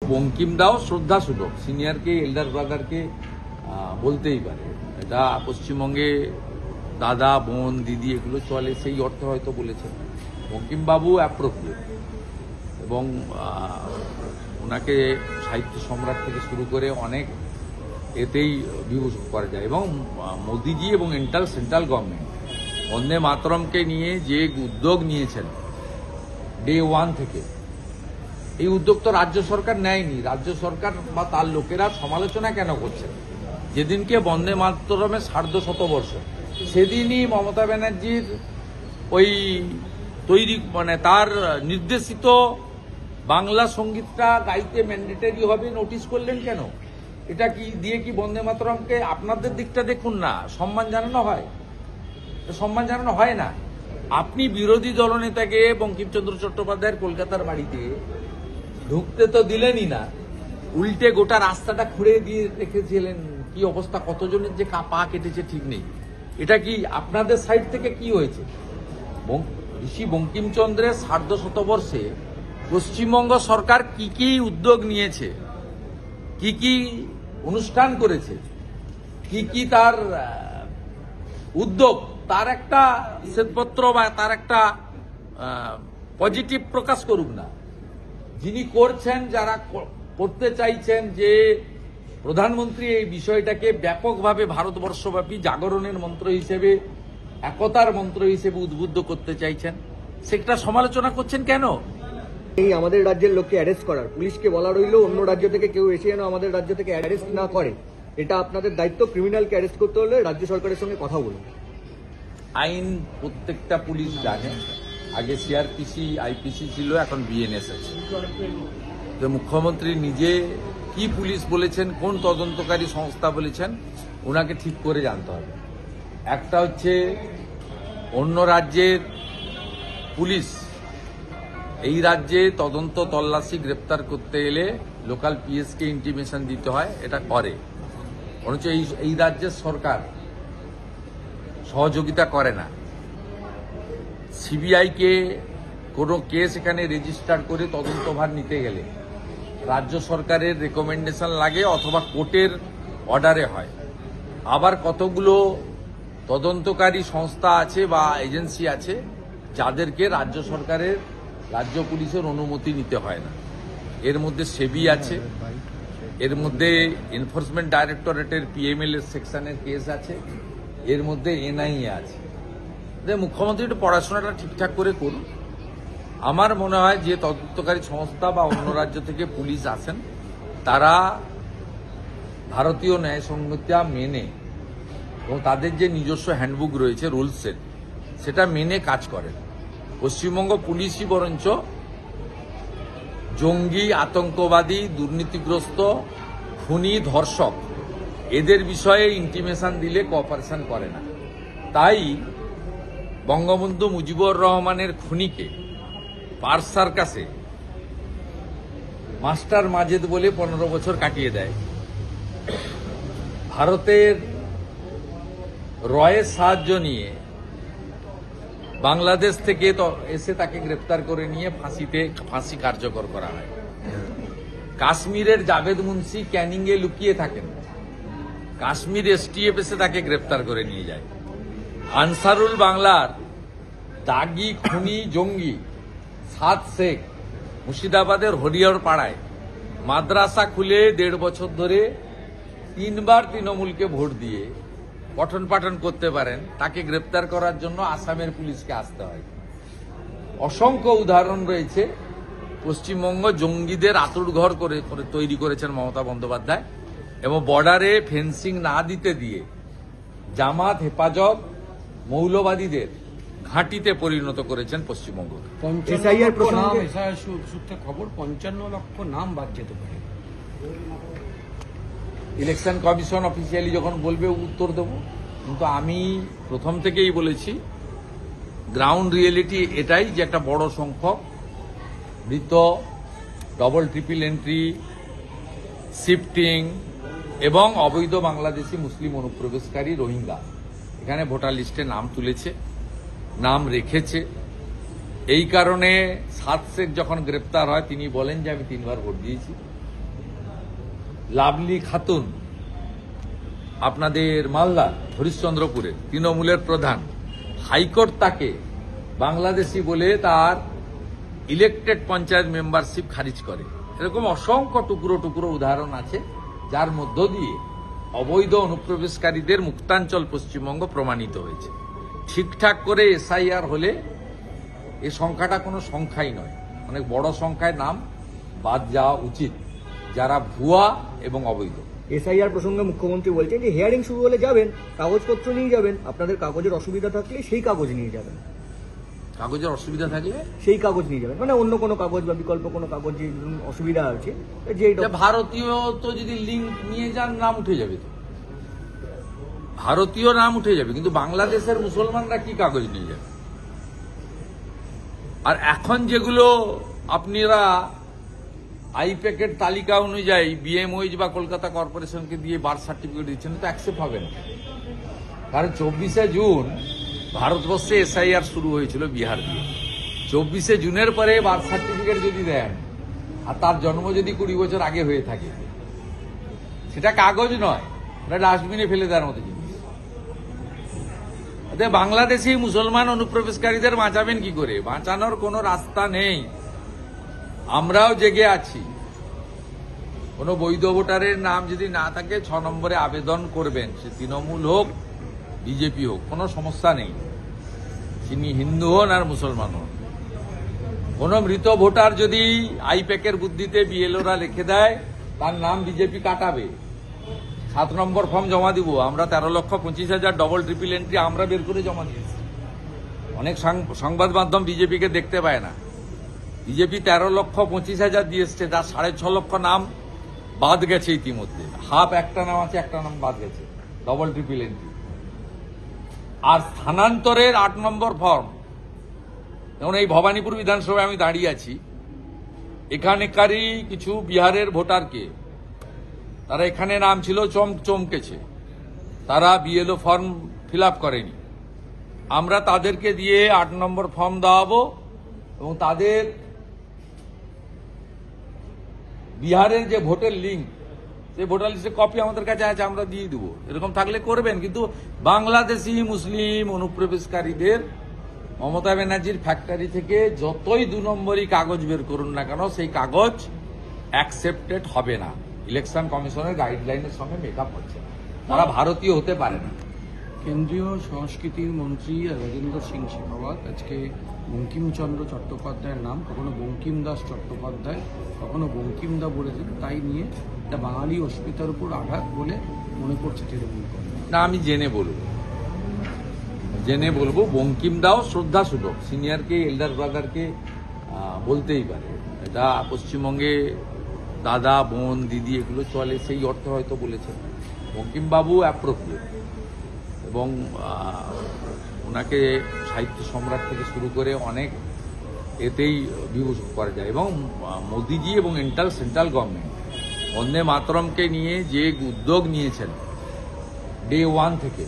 বঙ্কিমদাও শ্রদ্ধাসুলভ, সিনিয়রকে এল্ডার ব্রাদারকে বলতেই পারে। এটা পশ্চিমবঙ্গে দাদা বোন দিদি এগুলো চলে, সেই অর্থে হয়তো বলেছেন। বঙ্কিমবাবু অ্যাপ্রোপ্রিয়েট, এবং ওনাকে সাহিত্য সম্রাট থেকে শুরু করে অনেক এতেই বিভূষণ করা যায়। এবং মোদিজি এবং সেন্ট্রাল গভর্নমেন্ট বন্দে মাতরমকে নিয়ে যে উদ্যোগ নিয়েছেন ডে ওয়ান থেকে, এই উদ্যোগ তো রাজ্য সরকার নেয়নি। রাজ্য সরকার বা তার লোকেরা সমালোচনা কেন করছেন? যেদিনকে বন্দে মাতরমের সার্ধশতবর্ষ, সেদিনই মমতা ব্যানার্জির ওই তৈরি তার নির্দেশিত বাংলা সঙ্গীতটা গাইতে ম্যান্ডেটরি হবে নোটিশ করলেন কেন? এটা কি দিয়ে কি বন্দে মাতরমকে, আপনাদের দিকটা দেখুন না, সম্মান জানানো হয়? সম্মান জানানো হয় না। আপনি বিরোধী দলনেতাকে বঙ্কিমচন্দ্র চট্টোপাধ্যায়ের কলকাতার বাড়িতে ঢুকতে তো দিলেনই না, উল্টে গোটা রাস্তাটা খুঁড়ে দিয়ে রেখেছিলেন। কি অবস্থা, কতজনের যে পা কেটেছে ঠিক নেই। এটা কি আপনাদের সাইড থেকে কি হয়েছে? ঋষি বঙ্কিমচন্দ্রের সার্ধশতবর্ষে পশ্চিমবঙ্গ সরকার কি কি উদ্যোগ নিয়েছে, কি কি অনুষ্ঠান করেছে, কি কি তার উদ্যোগ, তার একটা শ্বেতপত্র বা তার একটা পজিটিভ প্রকাশ করুক না। যিনি করছেন, যারা করতে চাইছেন যে প্রধানমন্ত্রী এই বিষয়টাকে ব্যাপকভাবে ভারতবর্ষব্যাপী জাগরণের মন্ত্র হিসেবে, একতার মন্ত্র হিসেবে উদ্বুদ্ধ করতে চাইছেন, সেটা সমালোচনা করছেন কেন? এই আমাদের রাজ্যের লোককে অ্যারেস্ট করার পুলিশকে বলা রইলো অন্য রাজ্য থেকে কেউ এসে যেন আমাদের রাজ্য থেকে অ্যারেস্ট না করে। এটা আপনাদের দায়িত্ব। ক্রিমিনালকে অ্যারেস্ট করতে হলে রাজ্য সরকারের সঙ্গে কথা বলুন। আইন প্রত্যেকটা পুলিশ জানে। আগে সিআরপিসি আইপিসি ছিল, এখন বিএনএস আছে। তো মুখ্যমন্ত্রী নিজে কি পুলিশ বলেছেন, কোন তদন্তকারী সংস্থা বলেছেন, ওনাকে ঠিক করে জানতে হবে। একটা হচ্ছে অন্য রাজ্যের পুলিশ এই রাজ্যে তদন্ত তল্লাশি গ্রেপ্তার করতে এলে লোকাল পিএসকে ইন্টিমেশন দিতে হয়, এটা করে। অথচ এই রাজ্যের সরকার সহযোগিতা করে না। সিবিআইকে কোনো কেস এখানে রেজিস্টার করে তদন্তভার নিতে গেলে রাজ্য সরকারের রেকমেন্ডেশন লাগে অথবা কোর্টের অর্ডারে হয়। আবার কতগুলো তদন্তকারী সংস্থা আছে বা এজেন্সি আছে যাদেরকে রাজ্য সরকারের, রাজ্য পুলিশের অনুমতি নিতে হয় না। এর মধ্যে সেবি আছে, এর মধ্যে এনফোর্সমেন্ট ডাইরেক্টরেটের পিএমএল এর সেকশনের কেস আছে, এর মধ্যে এনআইএ আছে। মুখ্যমন্ত্রী একটু পড়াশোনাটা ঠিকঠাক করে করুন। আমার মনে হয় যে তদন্তকারী সংস্থা বা অন্য রাজ্য থেকে পুলিশ আসেন, তারা ভারতীয় ন্যায় সংহিতা মেনে এবং তাদের যে নিজস্ব হ্যান্ডবুক রয়েছে, রুলস সেট, সেটা মেনে কাজ করেন। পশ্চিমবঙ্গ পুলিশই বরঞ্চ জঙ্গি, আতঙ্কবাদী, দুর্নীতিগ্রস্ত, খুনি, ধর্ষক এদের বিষয়ে ইন্টিমেশন দিলে কোঅপারেশন করে না। তাই বঙ্গবন্ধু মুজিবুর রহমানের খুনিকে পার্ক সার্কাসে মাস্টার মাজেদ বলে 15 বছর কাটিয়ে দেয়। ভারতের রয়ের সাহায্য নিয়ে বাংলাদেশ থেকে এসে তাকে গ্রেপ্তার করে নিয়ে ফাঁসি কার্যকর করা হয়। কাশ্মীরের জাভেদ মুন্সি ক্যানিংয়ে লুকিয়ে থাকেন, কাশ্মীর এসটিএফ এসে তাকে গ্রেপ্তার করে নিয়ে যায়। আনসারুল বাংলার দাগি খুনি জঙ্গি সাদ শেখ মুর্শিদাবাদের হরিহর পাড়ায় মাদ্রাসা খুলে 1.5 বছর ধরে 3 বার তৃণমূলকে ভোট দিয়ে পঠন পাঠন করতে পারেন, তাকে গ্রেপ্তার করার জন্য আসামের পুলিশকে আসতে হয়। অসংখ্য উদাহরণ রয়েছে। পশ্চিমবঙ্গ জঙ্গিদের আঁতুড়ঘর করে তৈরি করেছেন মমতা বন্দ্যোপাধ্যায়, এবং বর্ডারে ফেন্সিং না দিতে দিয়ে জামাত, হেফাজত, মৌলবাদীদের ঘাঁটিতে পরিণত করেছেন পশ্চিমবঙ্গ। সূত্রে খবর 55 লক্ষ নাম বাদ যেতে পারে। ইলেকশন কমিশন অফিসিয়ালি যখন বলবে উত্তর দেব, কিন্তু আমি প্রথম থেকেই বলেছি গ্রাউন্ড রিয়েলিটি এটাই যে একটা বড় সংখ্যক মৃত, ডবল ট্রিপল এন্ট্রি, শিফটিং এবং অবৈধ বাংলাদেশি মুসলিম অনুপ্রবেশকারী রোহিঙ্গা এখানে ভোটার লিস্টে নাম তুলেছে, নাম রেখেছে। এই কারণে সাদ শেখ যখন গ্রেপ্তার হয় তিনি বলেন যে আমি 3 বার ভোট দিয়েছি। লাভলি খাতুন আপনাদের মালদা হরিশ্চন্দ্রপুরে তৃণমূলের প্রধান, হাইকোর্ট তাকে বাংলাদেশি বলে তার ইলেকটেড পঞ্চায়েত মেম্বারশিপ খারিজ করে। এরকম অসংখ্য টুকরো টুকরো উদাহরণ আছে, যার মধ্য দিয়ে অবৈধ অনুপ্রবেশকারীদের মুক্তাঞ্চল পশ্চিমবঙ্গ প্রমাণিত হয়েছে। ঠিকঠাক করে এসআইআর হলে এই সংখ্যাটা কোনো সংখ্যাই নয়, অনেক বড় সংখ্যায় নাম বাদ যাওয়া উচিত, যারা ভুয়া এবং অবৈধ। এসআইআর প্রসঙ্গে মুখ্যমন্ত্রী বলছেন যে হিয়ারিং শুরু হলে যাবেন, কাগজপত্র নিয়ে যাবেন, আপনাদের কাগজের অসুবিধা থাকলে সেই কাগজ নিয়ে যাবেন। কাগজের অসুবিধা থাকলে সেই কাগজ নিয়ে যাবেন, মানে অন্য কোনো কাগজ বা বিকল্প কোনো কাগজ যে অসুবিধা আছে যে ভারতীয় তো যদি লিঙ্ক নিয়ে যান নাম উঠে যাবে, তো ভারতীয় নাম উঠে যাবে, কিন্তু বাংলাদেশের মুসলমানরা কি কাগজ নিয়ে যাবে? আর এখন যেগুলো আপনারা আইপ্যাকের তালিকা অনুযায়ী বিএমওইচ বা কলকাতা কর্পোরেশনকে দিয়ে বার্থ সার্টিফিকেট দিচ্ছেন, তো অ্যাকসেপ্ট হবে না। কারণ 24শে জুন ভারতবর্ষে এসআইআর শুরু হয়েছিল বিহার দিয়ে। 24শে জুনের পরে বার্থ সার্টিফিকেট যদি দেন আর তার জন্ম যদি 20 বছর আগে হয়ে থাকে, সেটা কাগজ নয়, এটা ডাস্টবিনে ফেলে দেওয়ার মতো জিনিস। বাংলাদেশি মুসলমান অনুপ্রবেশকারীদের বাঁচাবেন কি করে? বাঁচানোর কোনো রাস্তা নেই। আমরাও জেগে আছি। কোনো বৈধ ভোটারের নাম যদি না থাকে 6 নম্বরে আবেদন করবেন, সে তৃণমূল হোক বিজেপি হোক, কোনো সমস্যা নেই। তিনি হিন্দু হন আর মুসলমান হন। কোন মৃত ভোটার যদি আইপ্যাকের বুদ্ধিতে বিএলওরা লিখে দেয় তার নাম বিজেপি কাটাবে। 7 নম্বর ফর্ম জমা দিব আমরা। 13,25,000 ডবল ট্রিপল এন্ট্রি আমরা বের করে জমা দিয়েছি। অনেক সংবাদ মাধ্যম বিজেপিকে দেখতে পায় না। বিজেপি 13,25,000 দিয়ে এসছে, তার 6.5 লক্ষ নাম বাদ গেছে ইতিমধ্যে। হাফ একটা নাম আছে, একটা নাম বাদ গেছে, ডবল ট্রিপল এন্ট্রি। আর স্থানান্তরের 8 নম্বর ফর্ম, যেমন এই ভবানীপুর বিধানসভায় আমি দাঁড়িয়ে আছি, এখানকারই কিছু বিহারের ভোটারকে তারা এখানে নাম ছিল চমকেছে, তারা বিএলও ফর্ম ফিল আপ করেনি। আমরা তাদেরকে দিয়ে 8 নম্বর ফর্ম দেওয়াবো এবং তাদের বিহারের যে ভোটের লিঙ্ক, সেই ভোটার লিস্টের কপি আমাদের কাছে আছে, আমরা দিয়ে দেবো। এরকম থাকলে করবেন। কিন্তু বাংলাদেশি মুসলিম অনুপ্রবেশকারীদের মমতা ব্যানার্জির ফ্যাক্টরি থেকে যতই 2 নম্বরই কাগজ বের করুন না কেন, সেই কাগজ অ্যাকসেপ্টেড হবে না। ইলেকশন কমিশনের গাইডলাইনের সঙ্গে মেকআপ হচ্ছে, তারা ভারতীয় হতে পারে না। কেন্দ্রীয় সংস্কৃতির মন্ত্রী রাজেন্দ্র সিং শেখাওয়াত আজকে বঙ্কিমচন্দ্র চট্টোপাধ্যায়ের নাম কখনো বঙ্কিম দাস চট্টোপাধ্যায়, কখনো বঙ্কিমদা বলেছেন, তাই নিয়ে এটা বাঙালি অস্মিতার উপর আঘাত বলে মনে করছে তৃণমূল কংগ্রেস। না, আমি জেনে বলবো বঙ্কিম দাও শ্রদ্ধাসূচক, সিনিয়রকে এল্ডার ব্রাদারকে বলতেই পারে। এটা পশ্চিমবঙ্গে দাদা বোন দিদি এগুলো চলে, সেই অর্থে হয়তো বলেছেন। বঙ্কিমবাবু অ্যাপ্রোপ্রিয়েট এবং ওনাকে সাহিত্য সম্রাট থেকে শুরু করে অনেক এতেই বিভূষণ করা যায়। এবং মোদিজি এবং সেন্ট্রাল গভর্নমেন্ট বন্দে মাতরমকে নিয়ে যে উদ্যোগ নিয়েছেন ডে 1 থেকে,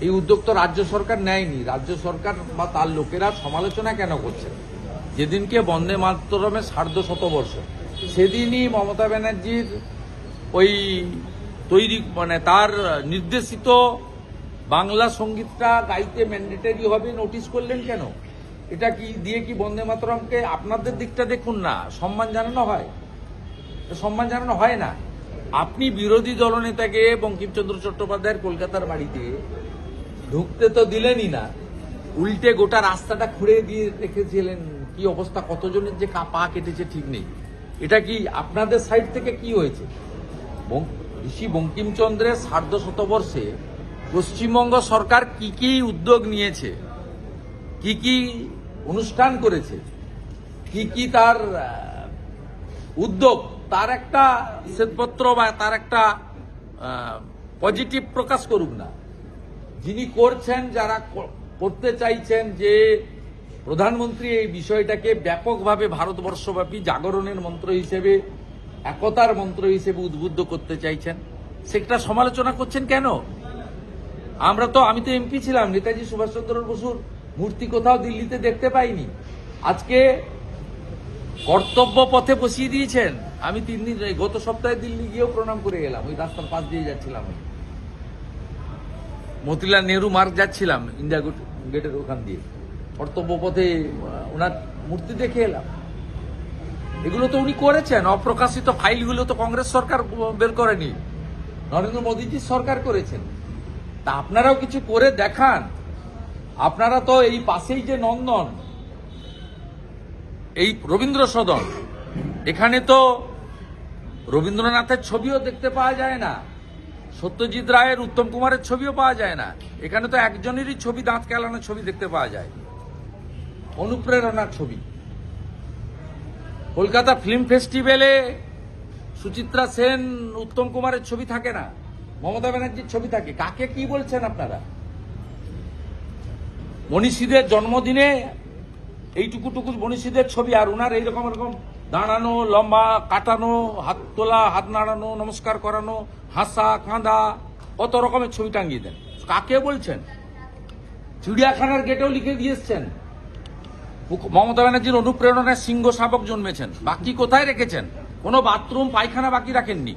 এই উদ্যোগ তো রাজ্য সরকার নেয়নি। রাজ্য সরকার বা তার লোকেরা সমালোচনা কেন করছেন? যেদিনকে বন্দে মাতরমের 150 সেদিনই মমতা ব্যানার্জির ওই তৈরি তার নির্দেশিত বাংলা সঙ্গীতটা গাইতে ম্যান্ডেটরি হবে নোটিশ করলেন কেন? এটা কি দিয়ে কি বন্দে মাতরমকে আপনাদের দিকটা দেখুন না, সম্মান জানানো হয়? সম্মান জানানো হয় না। আপনি বিরোধী দলনেতাকে বঙ্কিমচন্দ্র চট্টোপাধ্যায়ের কলকাতার বাড়িতে ঢুকতে তো দিলেনই না, উল্টে গোটা রাস্তাটা খুঁড়ে দিয়ে রেখেছিলেন। কি অবস্থা, কতজনের যে পা কেটেছে ঠিক নেই। এটা কি আপনাদের সাইড থেকে কি হয়েছে? ঋষি বঙ্কিমচন্দ্রের 150 পশ্চিমবঙ্গ সরকার কি কি উদ্যোগ নিয়েছে, কি কি অনুষ্ঠান করেছে, কি কি তার উদ্যোগ, তার একটা শ্বেতপত্র বা তার একটা পজিটিভ প্রকাশ করুক না। যিনি করছেন, যারা করতে চাইছেন যে প্রধানমন্ত্রী এই বিষয়টাকে ব্যাপকভাবে ভারতবর্ষব্যাপী জাগরণের মন্ত্র হিসেবে, একতার মন্ত্র হিসেবে উদ্বুদ্ধ করতে চাইছেন, সেটা সমালোচনা করছেন কেন? আমি তো এমপি ছিলাম, নেতাজি সুভাষচন্দ্র বসুর মূর্তি কোথাও দিল্লিতে দেখতে পাইনি। আজকে কর্তব্য পথে বসিয়ে দিয়েছেন আমি 3 দিন গত সপ্তাহে দিল্লি গিয়েও প্রণাম করে গেলাম, ওই রাস্তার পাশ দিয়ে যাচ্ছিলাম, মতিলাল নেহরু মার্গ যাচ্ছিলাম ইন্ডিয়া গেটের ওখান দিয়ে, কর্তব্য পথে ওনার মূর্তি দেখে এলাম। এগুলো তো উনি করেছেন, অপ্রকাশিত ফাইলগুলো তো কংগ্রেস সরকার বের করেনি, নরেন্দ্র মোদীজি সরকার করেছেন। তা আপনারাও কিছু করে দেখান। আপনারা তো এই পাশেই যে নন্দন, এই রবীন্দ্র সদন, এখানে তো রবীন্দ্রনাথের ছবিও দেখতে পাওয়া যায় না, সত্যজিৎ রায়ের, উত্তম কুমারের ছবিও পাওয়া যায় না। এখানে তো একজনেরই ছবি, দাঁত কেলানোর ছবি দেখতে পাওয়া যায়, অনুপ্রেরণার ছবি। কলকাতা ফিল্ম ফেস্টিভ্যালে সুচিত্রা সেন, উত্তম কুমারের ছবি থাকে না, মমতা ব্যানার্জির ছবি থাকে। কাকে কি বলছেন আপনারা? মনীষীদের জন্মদিনে এইটুকুটুকু মনীষীদের ছবি, আর উনার এইরকম এরকম দাঁড়ানো, লম্বা কাটানো, হাত তোলা, হাত নাড়ানো, নমস্কার করানো, হাসা কাঁদা, কত রকমের ছবি টাঙ্গিয়ে দেন। কাকে বলছেন? চিড়িয়াখানার গেটেও লিখে দিয়েছেন মমতা ব্যানার্জির অনুপ্রেরণায় সিংহ শাবক জন্মেছেন। বাকি কোথায় রেখেছেন? কোনো বাথরুম পায়খানা বাকি রাখেননি।